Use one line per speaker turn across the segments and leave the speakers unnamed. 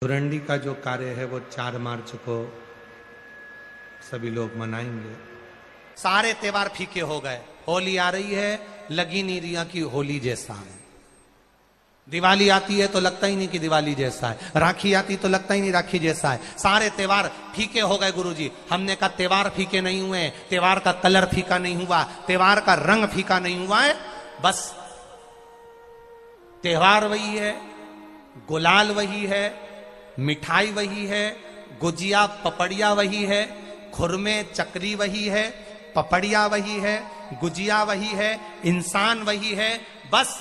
धुरंडी का जो कार्य है वो 4 मार्च को सभी लोग मनाएंगे।
सारे त्योहार फीके हो गए। होली आ रही है, लगी नहीं रिया की होली जैसा है। दिवाली आती है तो लगता ही नहीं कि दिवाली जैसा है। राखी आती तो लगता ही नहीं राखी जैसा है। सारे त्योहार फीके हो गए गुरुजी। हमने कहा त्योहार फीके नहीं हुए, त्योहार का कलर फीका नहीं हुआ, त्योहार का रंग फीका नहीं हुआ है। बस त्योहार वही है, गुलाल वही है, मिठाई वही है, गुजिया पपड़िया वही है, खुरमे चकरी वही है, पपड़िया वही है, गुजिया वही है, इंसान वही है। बस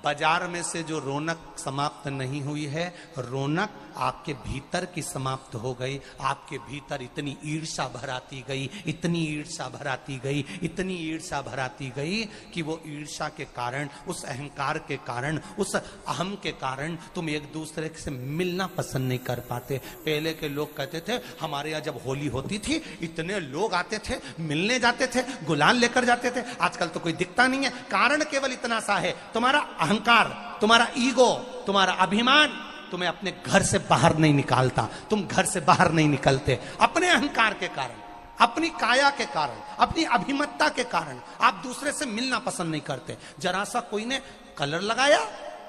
बाजार में से जो रौनक समाप्त नहीं हुई है, रौनक आपके भीतर की समाप्त हो गई। आपके भीतर इतनी ईर्ष्या भराती गई, इतनी ईर्ष्या भराती गई, इतनी ईर्ष्या भराती गई कि वो ईर्ष्या के कारण, उस अहंकार के कारण, उस अहम के कारण तुम एक दूसरे से मिलना पसंद नहीं कर पाते। पहले के लोग कहते थे हमारे यहाँ जब होली होती थी इतने लोग आते थे, मिलने जाते थे, गुलाल लेकर जाते थे। आजकल तो कोई दिखता नहीं है। कारण केवल इतना सा है, तुम्हारा अहंकार, तुम्हारा ईगो, तुम्हारा अभिमान तुम्हें अपने घर से बाहर नहीं निकालता। तुम घर से बाहर नहीं निकलते अपने अहंकार के कारण, अपनी काया के कारण, अपनी अभिमत्ता के कारण। आप दूसरे से मिलना पसंद नहीं करते। जरा सा कोई ने कलर लगाया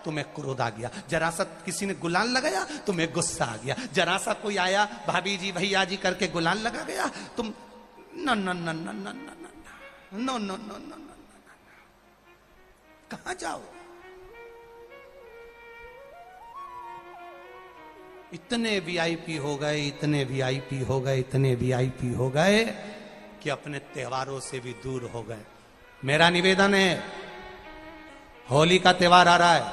तुम्हें क्रोध आ गया, जरा सा किसी ने गुलाल लगाया तुम्हें गुस्सा आ गया, जरा सा कोई आया भाभी जी भैया जी करके गुलाल लगा गया, तुम न न न न न न न न न कहां जाओ। इतने वीआईपी हो गए, इतने वीआईपी हो गए, इतने वीआईपी हो गए कि अपने त्योहारों से भी दूर हो गए। मेरा निवेदन है, होली का त्योहार आ रहा है,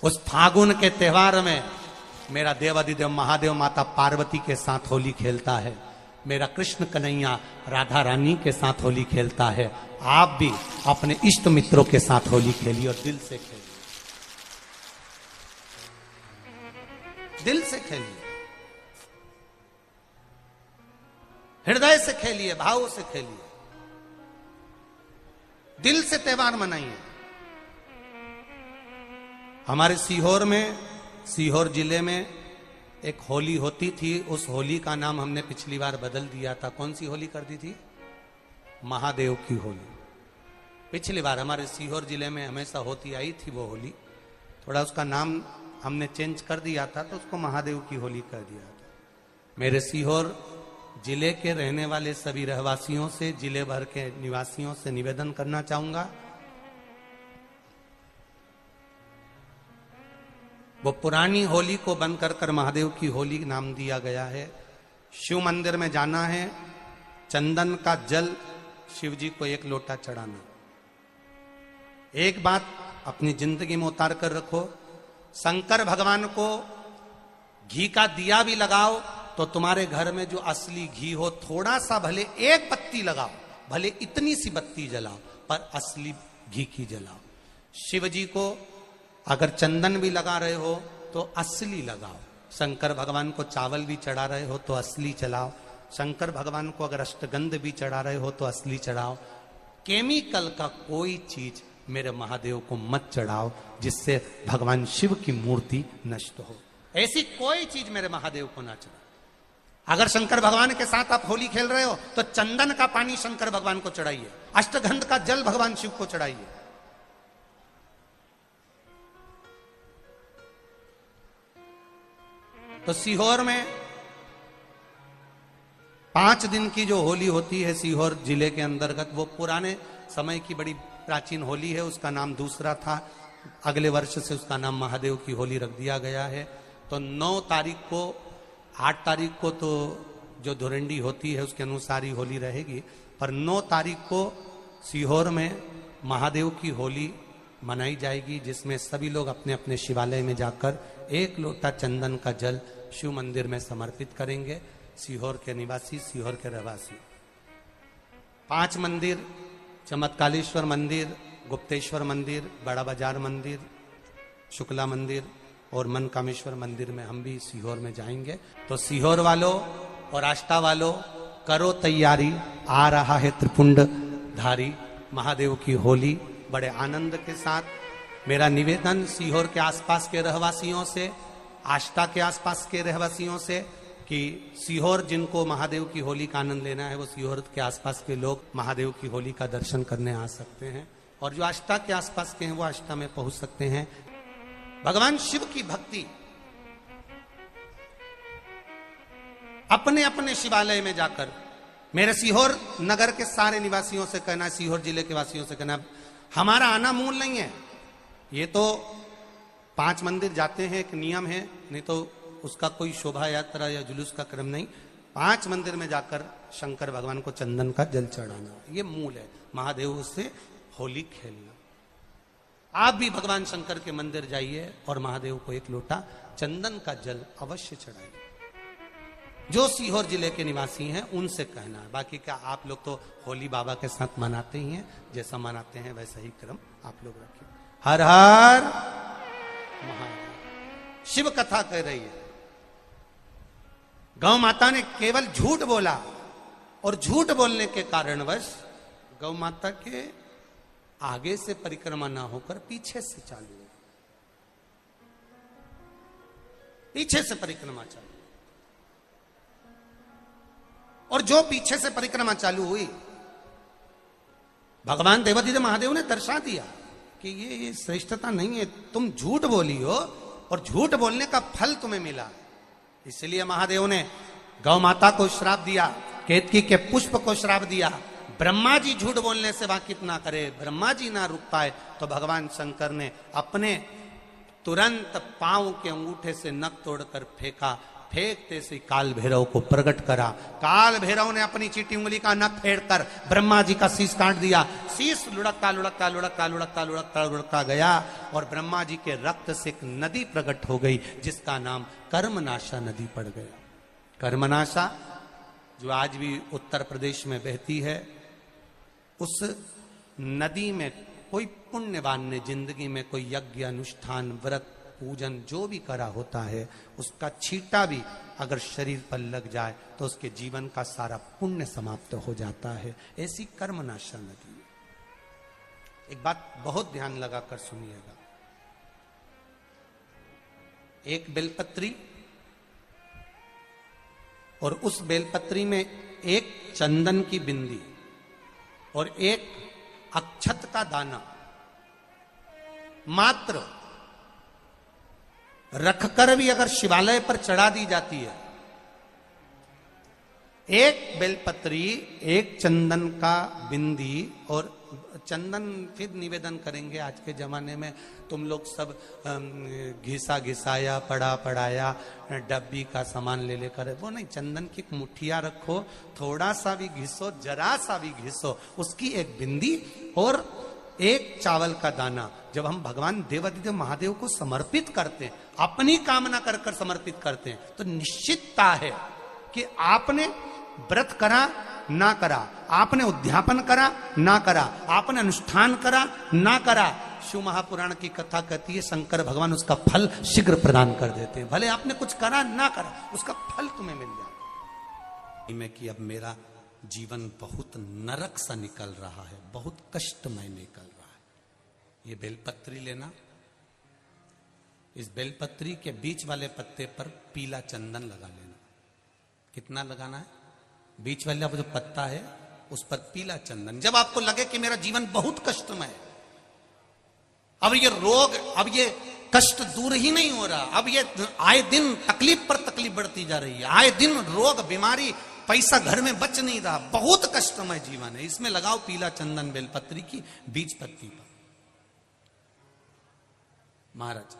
उस फागुन के त्योहार में मेरा देवाधिदेव महादेव माता पार्वती के साथ होली खेलता है, मेरा कृष्ण कन्हैया राधा रानी के साथ होली खेलता है। आप भी अपने इष्ट मित्रों के साथ होली खेलिए और दिल से खेलिए, दिल से खेलिए, हृदय से खेलिए, भाव से खेलिए, दिल से त्योहार मनाइए। हमारे सीहोर में, सीहोर जिले में एक होली होती थी। उस होली का नाम हमने पिछली बार बदल दिया था। कौन सी होली कर दी थी? महादेव की होली। पिछली बार हमारे सीहोर जिले में हमेशा होती आई थी वो होली, थोड़ा उसका नाम हमने चेंज कर दिया था तो उसको महादेव की होली कर दिया था। मेरे सीहोर जिले के रहने वाले सभी रहवासियों से, जिले भर के निवासियों से निवेदन करना चाहूंगा, वो पुरानी होली को बंद कर महादेव की होली नाम दिया गया है। शिव मंदिर में जाना है, चंदन का जल शिव जी को 1 लोटा चढ़ाना। एक बात अपनी जिंदगी में उतार कर रखो, शंकर भगवान को घी का दिया भी लगाओ तो तुम्हारे घर में जो असली घी हो, थोड़ा सा भले 1 पत्ती लगाओ, भले इतनी सी बत्ती जलाओ, पर असली घी की जलाओ। शिव जी को अगर चंदन भी लगा रहे हो तो असली लगाओ। शंकर भगवान को चावल भी चढ़ा रहे हो तो असली चढ़ाओ। शंकर भगवान को अगर अष्टगंध भी चढ़ा रहे हो तो असली चढ़ाओ। केमिकल का कोई चीज मेरे महादेव को मत चढ़ाओ जिससे भगवान शिव की मूर्ति नष्ट हो। ऐसी कोई चीज मेरे महादेव को ना चढ़ाओ। अगर शंकर भगवान के साथ आप होली खेल रहे हो तो चंदन का पानी शंकर भगवान को चढ़ाइए, अष्टगंध का जल भगवान शिव को चढ़ाइए। तो सीहोर में 5 दिन की जो होली होती है सीहोर जिले के अंतर्गत, वो पुराने समय की बड़ी प्राचीन होली है, उसका नाम दूसरा था। अगले वर्ष से उसका नाम महादेव की होली रख दिया गया है। तो 9 तारीख को, 8 तारीख को तो जो धुरंडी होती है उसके अनुसार ही होली रहेगी, पर 9 तारीख को सीहोर में महादेव की होली मनाई जाएगी, जिसमें सभी लोग अपने अपने शिवालय में जाकर 1 लोटा चंदन का जल शिव मंदिर में समर्पित करेंगे। सीहोर के निवासी, सीहोर के रहवासी 5 मंदिर, चमत्कालेश्वर मंदिर, गुप्तेश्वर मंदिर, बड़ा बाजार मंदिर, शुक्ला मंदिर और मनकामेश्वर मंदिर में हम भी सीहोर में जाएंगे। तो सीहोर वालों और आष्टा वालों करो तैयारी, आ रहा है त्रिपुंड धारी महादेव की होली। बड़े आनंद के साथ मेरा निवेदन सीहोर के आसपास के रहवासियों से, आष्टा के आसपास के रहवासियों से, कि सीहोर जिनको महादेव की होली का आनंद लेना है वो सीहोर के आसपास के लोग महादेव की होली का दर्शन करने आ सकते हैं, और जो आष्टा के आसपास के हैं वो आष्टा में पहुंच सकते हैं। भगवान शिव की भक्ति अपने अपने शिवालय में जाकर, मेरे सीहोर नगर के सारे निवासियों से कहना, सीहोर जिले के वासियों से कहना, हमारा आना मूल नहीं है। ये तो 5 मंदिर जाते हैं, एक नियम है, नहीं तो उसका कोई शोभा यात्रा या जुलूस का क्रम नहीं। 5 मंदिर में जाकर शंकर भगवान को चंदन का जल चढ़ाना, ये मूल है। महादेव से होली खेलना। आप भी भगवान शंकर के मंदिर जाइए और महादेव को एक लोटा चंदन का जल अवश्य चढ़ाइए। जो सीहोर जिले के निवासी हैं उनसे कहना है। बाकी क्या आप लोग तो होली बाबा के साथ मनाते ही हैं, जैसा मनाते हैं वैसा ही क्रम आप लोग रखिए। हर हर महादेव। शिव कथा कह रही है, गौ माता ने केवल झूठ बोला और झूठ बोलने के कारणवश गौ माता के आगे से परिक्रमा ना होकर पीछे से चालू हुई, पीछे से परिक्रमा चालू। और जो पीछे से परिक्रमा चालू हुई, भगवान देवाधिदेव महादेव ने दर्शा दिया कि ये श्रेष्ठता नहीं है, तुम झूठ बोली हो और झूठ बोलने का फल तुम्हें मिला। इसलिए महादेव ने गौ माता को श्राप दिया, केतकी के पुष्प को श्राप दिया। ब्रह्मा जी झूठ बोलने से वाकिफ ना करे, ब्रह्मा जी ना रुक पाए, तो भगवान शंकर ने अपने तुरंत पांव के अंगूठे से नख तोड़कर फेंका। फेंकते से काल भैरव को प्रकट करा। काल भैरव ने अपनी चीटी उंगली का नख फेंककर ब्रह्मा जी का शीश काट दिया। शीश लुढ़कता लुढ़कता लुढ़कता लुढ़कता लुढ़कता लुढ़कता गया और ब्रह्मा जी के रक्त से एक नदी प्रकट हो गई, जिसका नाम कर्मनाशा नदी पड़ गया। कर्मनाशा जो आज भी उत्तर प्रदेश में बहती है, उस नदी में कोई पुण्यवान ने जिंदगी में कोई यज्ञ अनुष्ठान व्रत पूजन जो भी करा होता है, उसका छींटा भी अगर शरीर पर लग जाए तो उसके जीवन का सारा पुण्य समाप्त हो जाता है। ऐसी कर्मनाशा नदी है। एक बात बहुत ध्यान लगाकर सुनिएगा, एक बेलपत्री और उस बेलपत्री में एक चंदन की बिंदी और एक अक्षत का दाना मात्र रखकर भी अगर शिवालय पर चढ़ा दी जाती है, एक बेलपत्री, एक चंदन का बिंदी, और चंदन फिर निवेदन करेंगे आज के जमाने में तुम लोग सब घिसा घिसाया पड़ा पड़ाया डब्बी का सामान ले लेकर, वो नहीं, चंदन की मुठिया रखो, थोड़ा सा भी घिसो, जरा सा भी घिसो, उसकी एक बिंदी और एक चावल का दाना। जब हम भगवान देवाधिदेव महादेव को समर्पित करते हैं, अपनी कामना कर कर समर्पित करते हैं, तो निश्चितता है कि आपने व्रत करा ना करा, आपने उद्यापन करा ना करा, आपने अनुष्ठान करा ना करा, शिव महापुराण की कथा कहती है शंकर भगवान उसका फल शीघ्र प्रदान कर देते हैं। भले आपने कुछ करा ना करा, उसका फल तुम्हें मिल जाए। में कि अब मेरा जीवन बहुत नरक सा निकल रहा है, बहुत कष्टमय निकल रहा है। ये बेलपत्री लेना, इस बेलपत्री के बीच वाले पत्ते पर पीला चंदन लगा लेना। कितना लगाना है? बीच वाला जो पत्ता है उस पर पीला चंदन। जब आपको लगे कि मेरा जीवन बहुत कष्टमय है, अब ये रोग, अब ये कष्ट दूर ही नहीं हो रहा, अब ये आए दिन तकलीफ पर तकलीफ बढ़ती जा रही है, आए दिन रोग बीमारी, पैसा घर में बच नहीं रहा, बहुत कष्टमय जीवन है, इसमें लगाओ पीला चंदन बेलपत्री की बीज पत्ती पर। महाराज,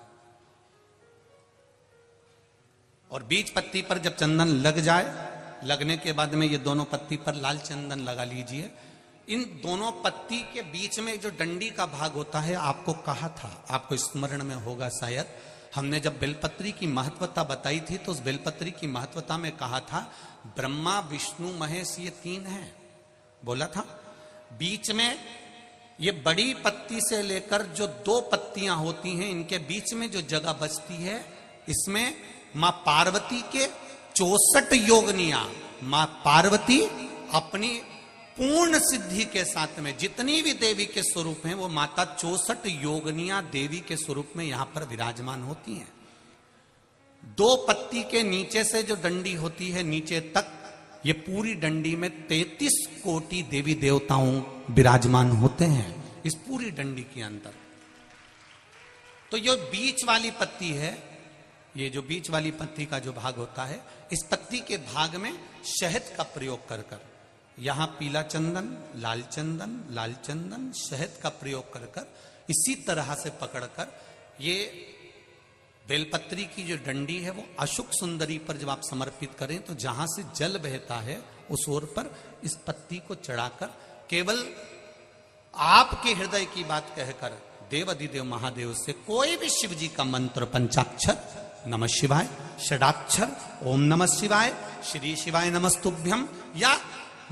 और बीज पत्ती पर जब चंदन लग जाए, लगने के बाद में ये दोनों पत्ती पर लाल चंदन लगा लीजिए। इन दोनों पत्ती के बीच में जो डंडी का भाग होता है, आपको कहा था, आपको स्मरण में होगा शायद, हमने जब बेलपत्री की महत्वता बताई थी तो उस बेलपत्री की महत्वता में कहा था ब्रह्मा विष्णु महेश ये 3 हैं, बोला था। बीच में ये बड़ी पत्ती से लेकर जो 2 पत्तियां होती हैं, इनके बीच में जो जगह बचती है, इसमें मां पार्वती के 64 योगनिया, मां पार्वती अपनी पूर्ण सिद्धि के साथ में जितनी भी देवी के स्वरूप हैं वो माता 64 योगनियां देवी के स्वरूप में यहां पर विराजमान होती हैं। 2 पत्ती के नीचे से जो डंडी होती है नीचे तक, ये पूरी डंडी में 33 कोटि देवी देवताओं विराजमान होते हैं इस पूरी डंडी के अंदर। तो ये बीच वाली पत्ती है, ये जो बीच वाली पत्ती का जो भाग होता है, इस पत्ती के भाग में शहद का प्रयोग कर कर, यहां पीला चंदन, लाल चंदन, शहद का प्रयोग कर कर, इसी तरह से पकड़कर ये बेलपत्री की जो डंडी है वो अशुक सुंदरी पर जब आप समर्पित करें तो जहां से जल बहता है उस ओर पर इस पत्ती को चढ़ाकर केवल आपके हृदय की बात कहकर देवाधिदेव महादेव से कोई भी शिव जी का मंत्र, पंचाक्षर नमः शिवाय, षडाक्षर ओम नमः शिवाय, श्री शिवाय नमस्तुभ्यम, या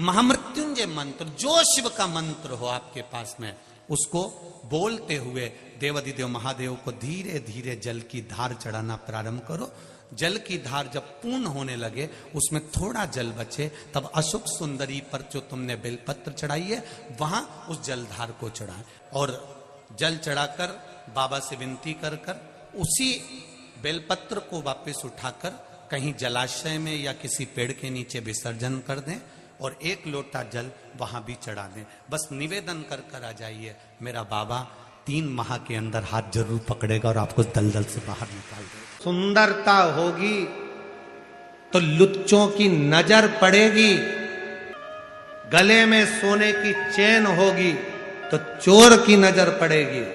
महामृत्युंजय मंत्र, जो शिव का मंत्र हो आपके पास में, उसको बोलते हुए देवाधिदेव महादेव को धीरे धीरे जल की धार चढ़ाना प्रारंभ करो। जल की धार जब पूर्ण होने लगे, उसमें थोड़ा जल बचे, तब अशुक सुंदरी पर जो तुमने बेलपत्र चढ़ाई है वहां उस जलधार को चढ़ाए और जल चढ़ाकर बाबा से विनती कर कर उसी बेलपत्र को वापस उठाकर कहीं जलाशय में या किसी पेड़ के नीचे विसर्जन कर दें और 1 लोटा जल वहां भी चढ़ा दें। बस निवेदन कर कर आ जाइए, मेरा बाबा 3 माह के अंदर हाथ जरूर पकड़ेगा और आपको दलदल से बाहर निकाल देगा।
सुंदरता होगी तो लुच्चों की नजर पड़ेगी, गले में सोने की चेन होगी तो चोर की नजर पड़ेगी,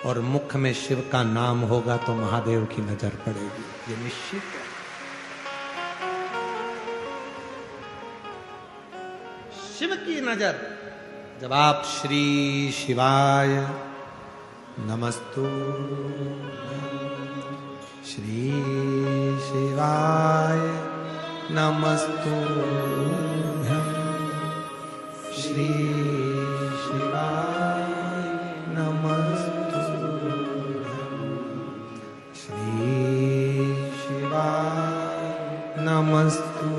और मुख में शिव का नाम होगा तो महादेव की नजर पड़ेगी, ये निश्चित है। शिव की नजर, जब आप श्री शिवाय नमस्तु, श्री शिवाय नमस्तु, श्री शिवाय नमस्तु, श्री शिवाय नमस्तु,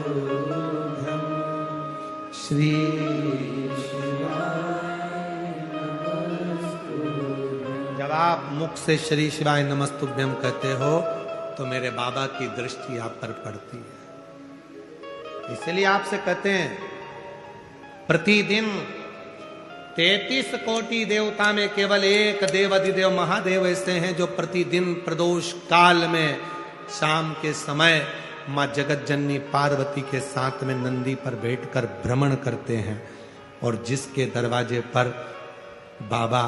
श्री जब आप मुख से श्री शिवाय नमस्तुभ्यम कहते हो तो मेरे बाबा की दृष्टि आप पर पड़ती है। इसलिए आपसे कहते हैं प्रतिदिन 33 कोटि देवता में केवल एक देवाधिदेव महादेव ऐसे हैं जो प्रतिदिन प्रदोष काल में शाम के समय मां जगत जननी पार्वती के साथ में नंदी पर बैठकर भ्रमण करते हैं, और जिसके दरवाजे पर बाबा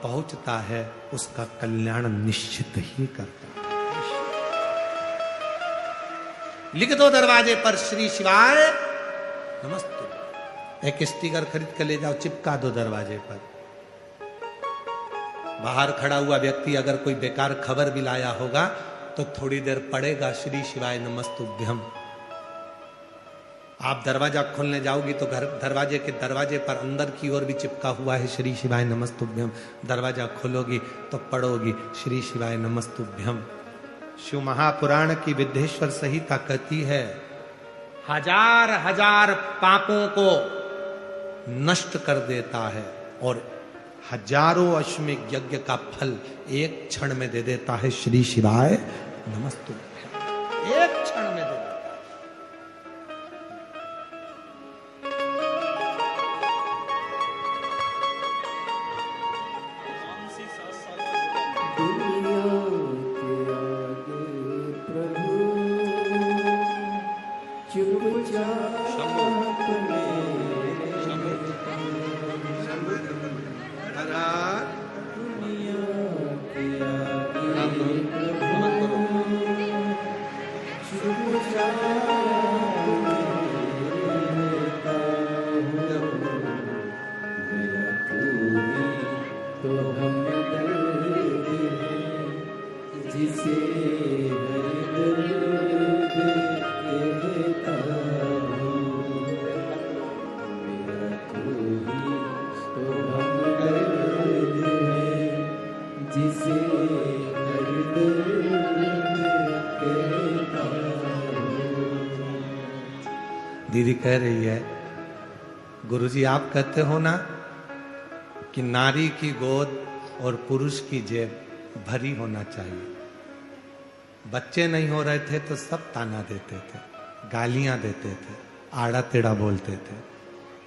पहुंचता है उसका कल्याण निश्चित ही करता है। लिख दो दरवाजे पर श्री शिवाय नमस्तु, एक स्टिकर खरीद कर ले जाओ, चिपका दो दरवाजे पर। बाहर खड़ा हुआ व्यक्ति अगर कोई बेकार खबर भी लाया होगा तो थोड़ी देर पड़ेगा श्री शिवाय नमस्तुभ्यम। आप दरवाजा खोलने जाओगी तो घर दरवाजे के दरवाजे पर अंदर की ओर भी चिपका हुआ है श्री शिवाय नमस्तुभ्यम। दरवाजा खोलोगी तो पढ़ोगी श्री शिवाय नमस्तुभ्यम। शिव महापुराण की विद्येश्वर संहिता कहती है, 1000 पापों को नष्ट कर देता है और हजारों अश्वमेध यज्ञ का फल एक क्षण में दे देता है श्री शिवाय नमस्तुभ्यम। एक क्षण में दे देता है। दीदी कह रही है गुरुजी आप कहते हो ना कि नारी की गोद और पुरुष की जेब भरी होना चाहिए। बच्चे नहीं हो रहे थे तो सब ताना देते थे, गालियां देते थे, आड़ा टेढ़ा बोलते थे,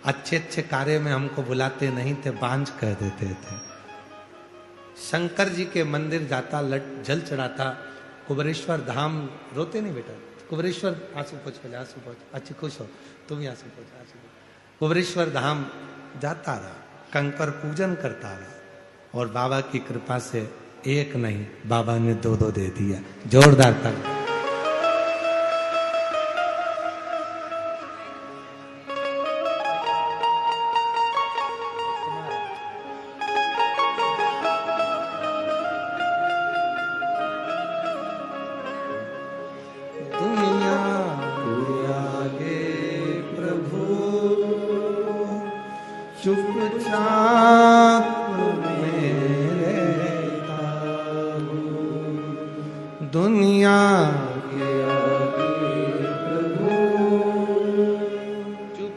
अच्छे अच्छे कार्य में हमको बुलाते नहीं थे, बांझ कह देते थे। शंकर जी के मंदिर जाता, जल चढ़ाता, कुबरेश्वर धाम, रोते नहीं बेटा, कुबरेश्वर आंसू पोछ, पहले आंसू पोछ, अच्छी खुश हो तुम ही, आंसू पोछ, आंसू पोछ। कुबरेश्वर धाम जाता रहा, कंकर पूजन करता रहा और बाबा की कृपा से एक नहीं बाबा ने दो दो दे दिया। जोरदार तक दुनिया के आगे प्रभु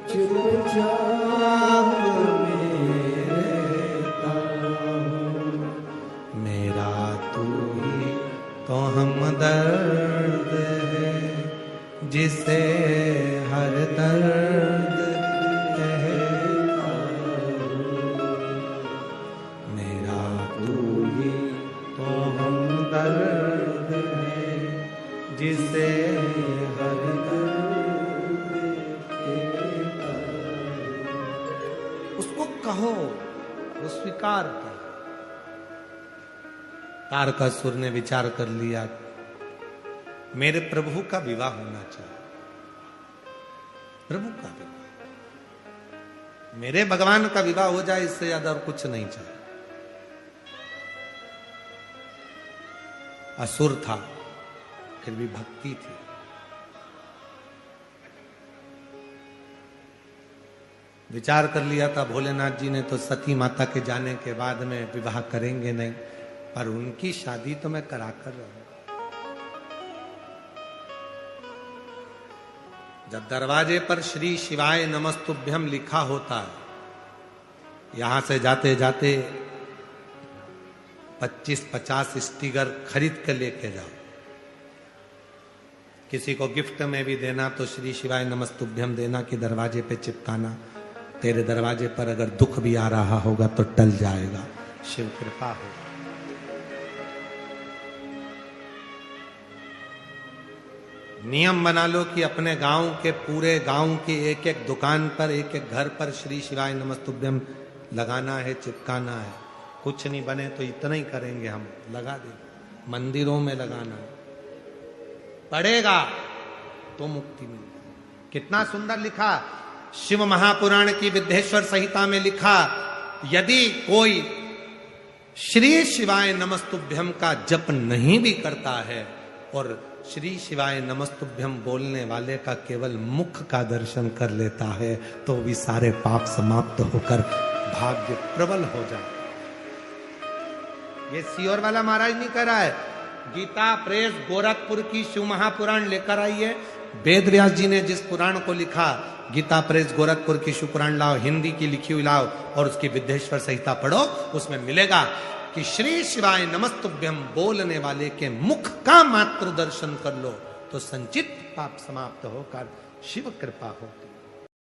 चुपचाप मेरा तू ही तो हमदर्द है, जिसे हर दर्द कहता मेरा तू ही तो हमदर्द है, जिसे हर दर्द कहता। उसको कहो, वो स्वीकार कर। तारकासुर ने विचार कर लिया, मेरे प्रभु का विवाह होना चाहिए, प्रभु का विवाह, मेरे भगवान का विवाह हो जाए, इससे ज्यादा और कुछ नहीं चाहिए। असुर था फिर भी भक्ति थी। विचार कर लिया था भोलेनाथ जी ने तो सती माता के जाने के बाद में विवाह करेंगे नहीं, पर उनकी शादी तो मैं करा कर रहूंगा। जब दरवाजे पर श्री शिवाय नमस्तुभ्यम लिखा होता है, यहां से जाते जाते 25-50 स्टिकर खरीद कर लेके जाओ। किसी को गिफ्ट में भी देना तो श्री शिवाय नमस्तुभ्यम देना कि दरवाजे पे चिपकाना। तेरे दरवाजे पर अगर दुख भी आ रहा होगा तो टल जाएगा, शिव कृपा होगा। नियम बना लो कि अपने गांव के पूरे गांव की एक एक दुकान पर, एक एक घर पर श्री शिवाय नमस्तुभ्यम लगाना है, चिपकाना है। कुछ नहीं बने तो इतना ही करेंगे, हम लगा देंगे। मंदिरों में लगाना है, पड़ेगा तो मुक्ति मिलेगी। कितना सुंदर लिखा शिव महापुराण की विद्येश्वर संहिता में लिखा, यदि कोई श्री शिवाय नमस्तुभ्यम का जप नहीं भी करता है और श्री शिवाय नमस्तुभ्यम बोलने वाले का केवल मुख का दर्शन कर लेता है तो भी सारे पाप समाप्त होकर भाग्य प्रबल हो जाए। ये सीओर वाला महाराज नहीं कर रहा है, गीता प्रेस गोरखपुर की शिव महापुराण लेकर आई है। वेद व्यास जी ने जिस पुराण को लिखा, गीता प्रेस गोरखपुर की शिव पुराण लाओ, हिंदी की लिखी हुई लाओ और उसकी विद्येश्वर संहिता पढ़ो, उसमें मिलेगा कि श्री शिवाय नमस्तुभ्यम बोलने वाले के मुख का मात्र दर्शन कर लो तो संचित पाप समाप्त होकर शिव कृपा होती।